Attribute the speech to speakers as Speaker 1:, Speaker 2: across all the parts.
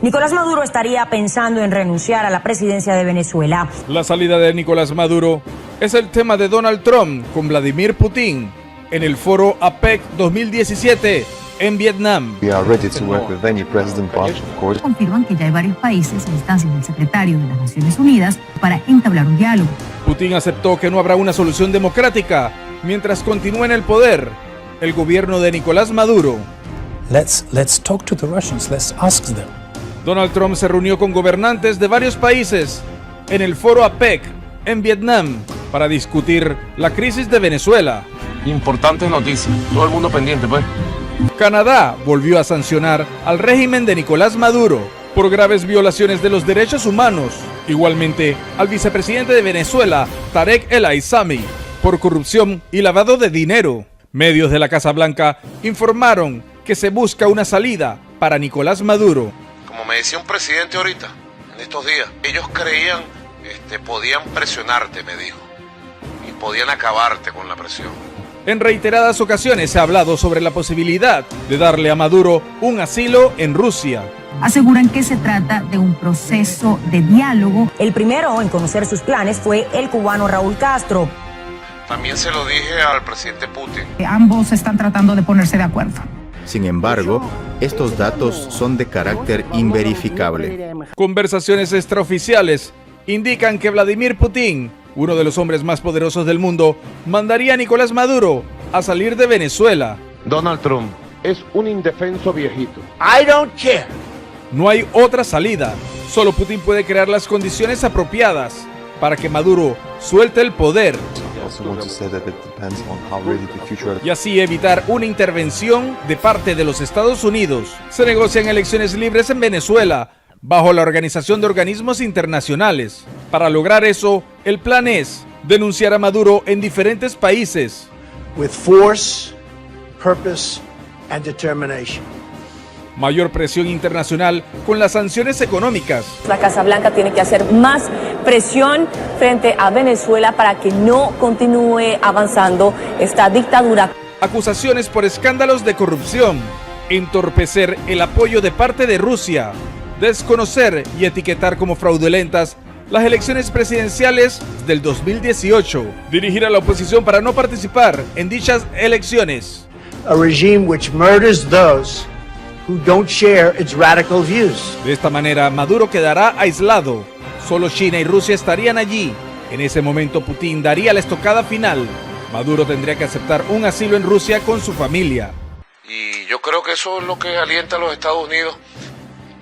Speaker 1: Nicolás Maduro estaría pensando en renunciar a la presidencia de Venezuela.
Speaker 2: La salida de Nicolás Maduro es el tema de Donald Trump con Vladimir Putin en el foro APEC 2017 en Vietnam.
Speaker 3: Confirman que ya hay varios países a instancias del secretario de las Naciones Unidas para entablar un diálogo.
Speaker 2: Putin aceptó que no habrá una solución democrática mientras continúe en el poder el gobierno de Nicolás Maduro.
Speaker 4: Let's talk to the Russians. Let's ask them.
Speaker 2: Donald Trump se reunió con gobernantes de varios países en el foro APEC en Vietnam para discutir la crisis de Venezuela.
Speaker 5: Importantes noticias, todo el mundo pendiente, pues.
Speaker 2: Canadá volvió a sancionar al régimen de Nicolás Maduro por graves violaciones de los derechos humanos. Igualmente, al vicepresidente de Venezuela, Tarek El Aissami, por corrupción y lavado de dinero. Medios de la Casa Blanca informaron que se busca una salida para Nicolás Maduro.
Speaker 6: Como me decía un presidente ahorita, en estos días, ellos creían, podían presionarte, me dijo, y podían acabarte con la presión.
Speaker 2: En reiteradas ocasiones se ha hablado sobre la posibilidad de darle a Maduro un asilo en Rusia.
Speaker 3: Aseguran que se trata de un proceso de diálogo.
Speaker 1: El primero en conocer sus planes fue el cubano Raúl Castro.
Speaker 6: También se lo dije al presidente Putin.
Speaker 3: Ambos están tratando de ponerse de acuerdo.
Speaker 7: Sin embargo, estos datos son de carácter inverificable.
Speaker 2: Conversaciones extraoficiales indican que Vladimir Putin, uno de los hombres más poderosos del mundo, mandaría a Nicolás Maduro a salir de Venezuela.
Speaker 5: Donald Trump es un indefenso viejito.
Speaker 8: I don't care.
Speaker 2: No hay otra salida. Solo Putin puede crear las condiciones apropiadas para que Maduro suelte el poder y así evitar una intervención de parte de los Estados Unidos. Se negocian elecciones libres en Venezuela bajo la Organización de Organismos Internacionales. Para lograr eso, el plan es denunciar a Maduro en diferentes países.
Speaker 8: With force, purpose and determination.
Speaker 2: Mayor presión internacional con las sanciones económicas.
Speaker 9: La Casa Blanca tiene que hacer más presión frente a Venezuela para que no continúe avanzando esta dictadura.
Speaker 2: Acusaciones por escándalos de corrupción, entorpecer el apoyo de parte de Rusia, desconocer y etiquetar como fraudulentas las elecciones presidenciales del 2018, dirigir a la oposición para no participar en dichas elecciones.
Speaker 8: A regime which murders those who don't share its radical views.
Speaker 2: De esta manera, Maduro quedará aislado. Solo China y Rusia estarían allí. En ese momento, Putin daría la estocada final. Maduro tendría que aceptar un asilo en Rusia con su familia.
Speaker 6: Y yo creo que eso es lo que alienta a los Estados Unidos.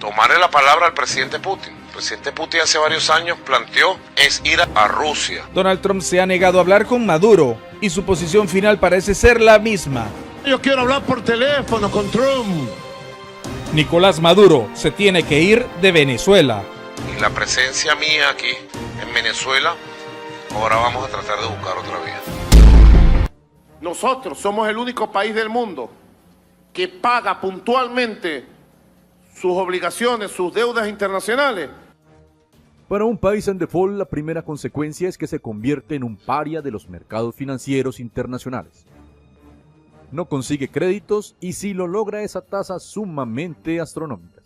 Speaker 6: Tomarle la palabra al presidente Putin. El presidente Putin hace varios años planteó es ir a Rusia.
Speaker 2: Donald Trump se ha negado a hablar con Maduro y su posición final parece ser la misma.
Speaker 8: Yo quiero hablar por teléfono con Trump.
Speaker 2: Nicolás Maduro se tiene que ir de Venezuela.
Speaker 6: Y la presencia mía aquí en Venezuela, ahora vamos a tratar de buscar otra vía.
Speaker 5: Nosotros somos el único país del mundo que paga puntualmente sus obligaciones, sus deudas internacionales.
Speaker 10: Para un país en default, la primera consecuencia es que se convierte en un paria de los mercados financieros internacionales. No consigue créditos y si lo logra es a tasas sumamente astronómicas.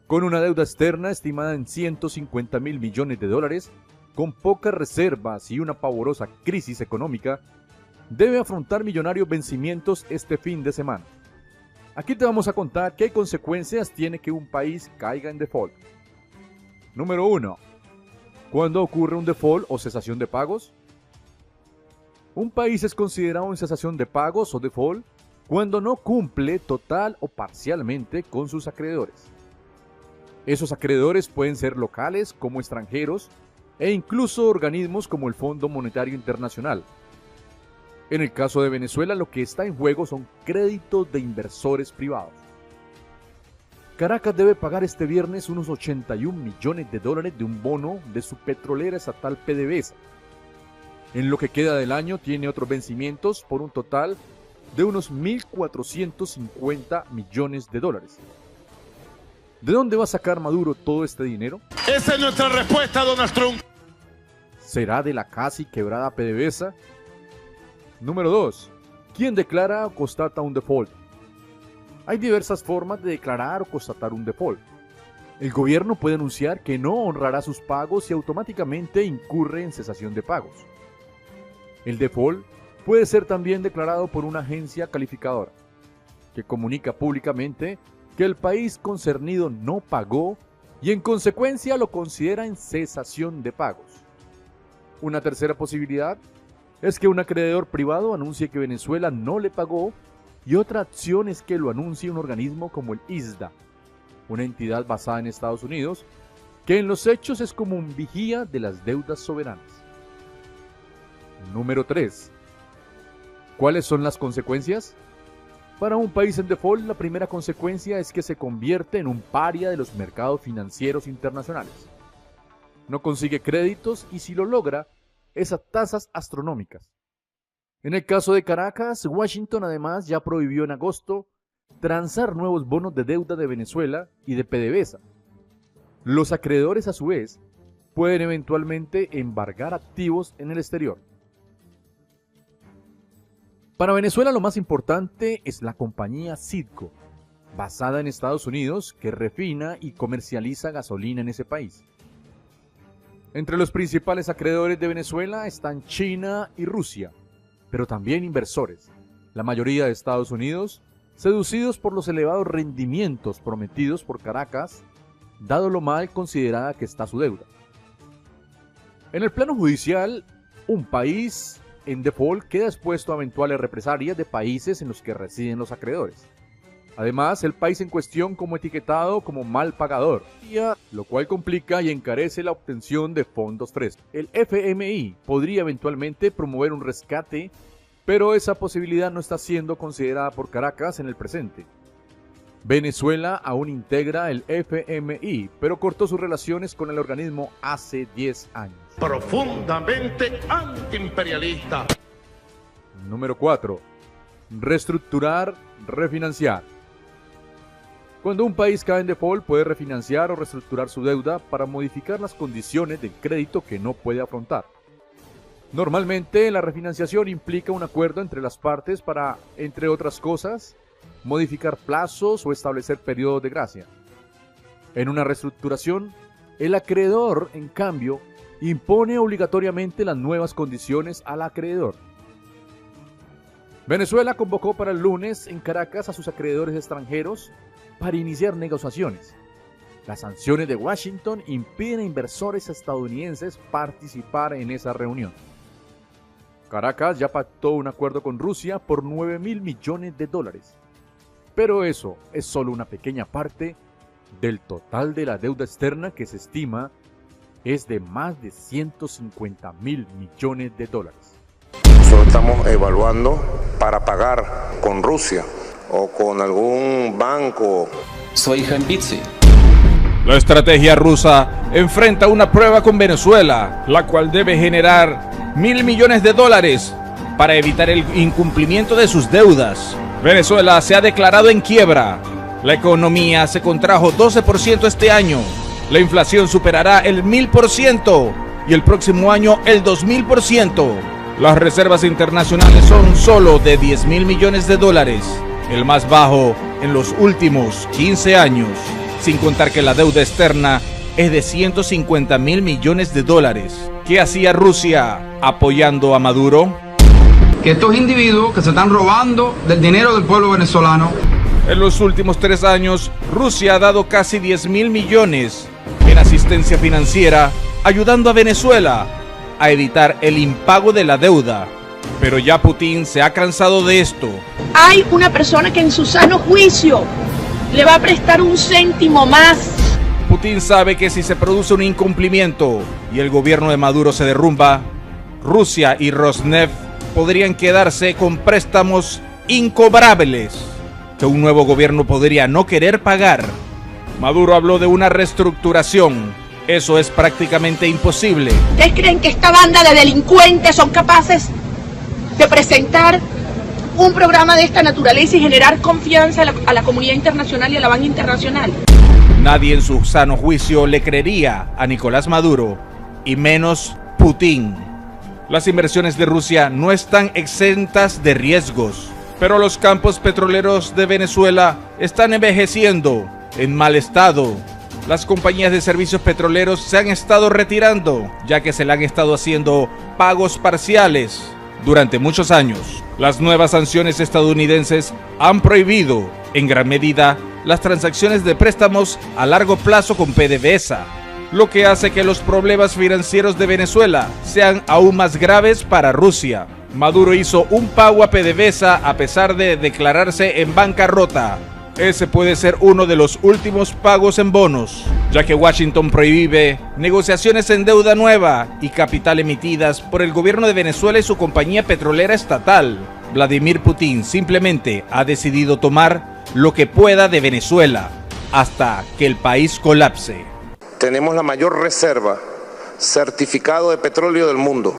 Speaker 10: Con una deuda externa estimada en 150.000 millones de dólares, con pocas reservas y una pavorosa crisis económica, debe afrontar millonarios vencimientos este fin de semana. Aquí te vamos a contar qué consecuencias tiene que un país caiga en default. Número 1. ¿Cuándo ocurre un default o cesación de pagos? Un país es considerado en cesación de pagos o default cuando no cumple total o parcialmente con sus acreedores. Esos acreedores pueden ser locales como extranjeros e incluso organismos como el Fondo Monetario Internacional. En el caso de Venezuela, lo que está en juego son créditos de inversores privados. Caracas debe pagar este viernes unos 81 millones de dólares de un bono de su petrolera estatal PDVSA. En lo que queda del año tiene otros vencimientos por un total de unos 1.450 millones de dólares. ¿De dónde va a sacar Maduro todo este dinero?
Speaker 5: Esa es nuestra respuesta, Donald Trump.
Speaker 10: ¿Será de la casi quebrada PDVSA? Número 2. ¿Quién declara o constata un default? Hay diversas formas de declarar o constatar un default. El gobierno puede anunciar que no honrará sus pagos y automáticamente incurre en cesación de pagos. El default puede ser también declarado por una agencia calificadora, que comunica públicamente que el país concernido no pagó y en consecuencia lo considera en cesación de pagos. Una tercera posibilidad es que un acreedor privado anuncie que Venezuela no le pagó, y otra opción es que lo anuncie un organismo como el ISDA, una entidad basada en Estados Unidos, que en los hechos es como un vigía de las deudas soberanas. Número 3. ¿Cuáles son las consecuencias? Para un país en default, la primera consecuencia es que se convierte en un paria de los mercados financieros internacionales. No consigue créditos y si lo logra, es a tasas astronómicas. En el caso de Caracas, Washington además ya prohibió en agosto transar nuevos bonos de deuda de Venezuela y de PDVSA. Los acreedores, a su vez, pueden eventualmente embargar activos en el exterior. Para Venezuela lo más importante es la compañía Citgo, basada en Estados Unidos, que refina y comercializa gasolina en ese país. Entre los principales acreedores de Venezuela están China y Rusia, pero también inversores, la mayoría de Estados Unidos, seducidos por los elevados rendimientos prometidos por Caracas, dado lo mal considerada que está su deuda. En el plano judicial, un país en default queda expuesto a eventuales represalias de países en los que residen los acreedores. Además, el país en cuestión como etiquetado como mal pagador, lo cual complica y encarece la obtención de fondos frescos. El FMI podría eventualmente promover un rescate, pero esa posibilidad no está siendo considerada por Caracas en el presente. Venezuela aún integra el FMI, pero cortó sus relaciones con el organismo hace 10 años.
Speaker 5: Profundamente antiimperialista.
Speaker 10: Número 4. Reestructurar, refinanciar. Cuando un país cae en default, puede refinanciar o reestructurar su deuda para modificar las condiciones del crédito que no puede afrontar. Normalmente, la refinanciación implica un acuerdo entre las partes para, entre otras cosas, modificar plazos o establecer periodos de gracia. En una reestructuración, el acreedor, en cambio, impone obligatoriamente las nuevas condiciones al acreedor. Venezuela convocó para el lunes en Caracas a sus acreedores extranjeros para iniciar negociaciones. Las sanciones de Washington impiden a inversores estadounidenses participar en esa reunión. Caracas ya pactó un acuerdo con Rusia por $9.000 millones. Pero eso es solo una pequeña parte del total de la deuda externa, que se estima es de más de $150.000 millones.
Speaker 6: Nosotros estamos evaluando para pagar con Rusia o con algún banco.
Speaker 2: La estrategia rusa enfrenta una prueba con Venezuela, la cual debe generar $1.000 millones para evitar el incumplimiento de sus deudas. Venezuela se ha declarado en quiebra. La economía se contrajo 12% este año. La inflación superará el 1000% y el próximo año el 2000%. Las reservas internacionales son solo de $10.000 millones, el más bajo en los últimos 15 años, sin contar que la deuda externa es de $150.000 millones. ¿Qué hacía Rusia apoyando a Maduro?
Speaker 11: Que estos individuos que se están robando del dinero del pueblo venezolano.
Speaker 2: En los últimos 3 años, Rusia ha dado casi $10.000 millones en asistencia financiera, ayudando a Venezuela a evitar el impago de la deuda. Pero ya Putin se ha cansado de esto.
Speaker 12: Hay una persona que en su sano juicio le va a prestar un céntimo más.
Speaker 2: Putin sabe que si se produce un incumplimiento y el gobierno de Maduro se derrumba, Rusia y Rosneft podrían quedarse con préstamos incobrables que un nuevo gobierno podría no querer pagar. Maduro habló de una reestructuración. Eso es prácticamente imposible.
Speaker 12: ¿Ustedes creen que esta banda de delincuentes son capaces de presentar un programa de esta naturaleza y generar confianza a la comunidad internacional y a la banca internacional?
Speaker 2: Nadie en su sano juicio le creería a Nicolás Maduro, y menos Putin. Las inversiones de Rusia no están exentas de riesgos, pero los campos petroleros de Venezuela están envejeciendo en mal estado. las compañías de servicios petroleros se han estado retirando, ya que se le han estado haciendo pagos parciales durante muchos años. Las nuevas sanciones estadounidenses han prohibido, en gran medida, las transacciones de préstamos a largo plazo con PDVSA, lo que hace que los problemas financieros de Venezuela sean aún más graves para Rusia. Maduro hizo un pago a PDVSA a pesar de declararse en bancarrota. Ese puede ser uno de los últimos pagos en bonos, ya que Washington prohíbe negociaciones en deuda nueva y capital emitidas por el gobierno de Venezuela y su compañía petrolera estatal. Vladimir Putin simplemente ha decidido tomar lo que pueda de Venezuela hasta que el país colapse.
Speaker 6: Tenemos la mayor reserva certificado de petróleo del mundo.